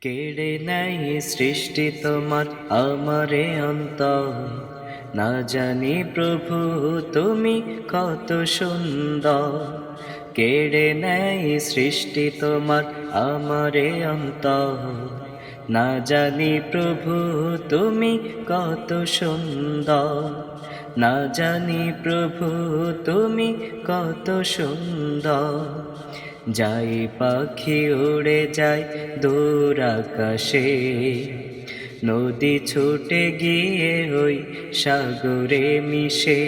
কেড়ে নেয় সৃষ্টি তোমার আমারে অন্তর, না জানি প্রভু তুমি কত সুন্দর। কেড়ে নেয় সৃষ্টি তোমার আমারে অন্তর, না জানি প্রভু তুমি কত সুন্দর। না জানি প্রভু তুমি কত সুন্দর। যাই পাখি উড়ে যায় দূর আকাশে, নদী ছুটে গিয়ে ওই সাগরে মিশে।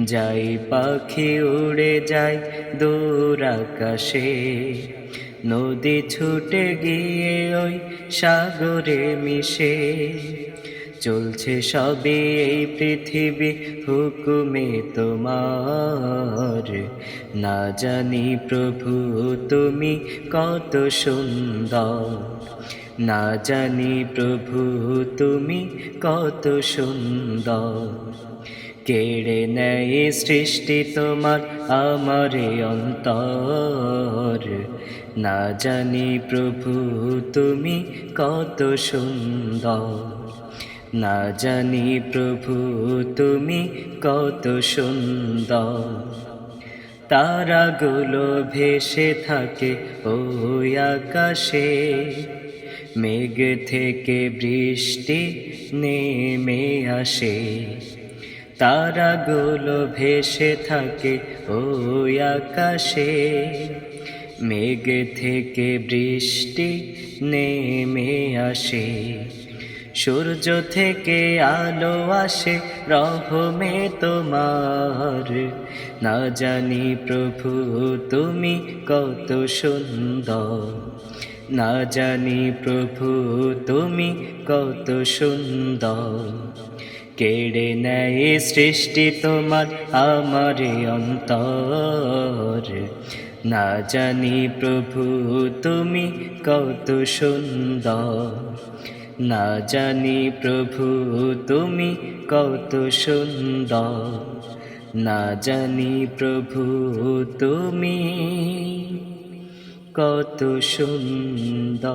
যাই পাখি উড়ে যায় দূর আকাশে, নদী ছুটে গিয়ে ওই সাগরে মিশে। চলছে সবই এই পৃথিবী হুকুমে তোমার, না জানি প্রভু তুমি কত সুন্দর। না জানি প্রভু তুমি কত সুন্দর। কেড়ে নেয় সৃষ্টি তোমার আমারে অন্তর, না জানি প্রভু তুমি কত সুন্দর। না জানি প্রভু তুমি কত সুন্দর। তারাগুলো ভেসে থাকে ওই আকাশে, মেঘ থেকে বৃষ্টি নেমে আসে। তারাগুলো ভেসে থাকে ওই আকাশে, মেঘ থেকে বৃষ্টি নেমে আসে। সূর্য থেকে আলো আসে রহমে তোমার, না জানি প্রভু তুমি কত সুন্দর। না জানি প্রভু তুমি কত সুন্দর। কেড়ে নেয় সৃষ্টি তোমার আমারে অন্তর, না জানি প্রভু তুমি কত সুন্দর। না জানি প্রভু তুমি কত সুন্দর। না জানি প্রভু তুমি কত সুন্দর।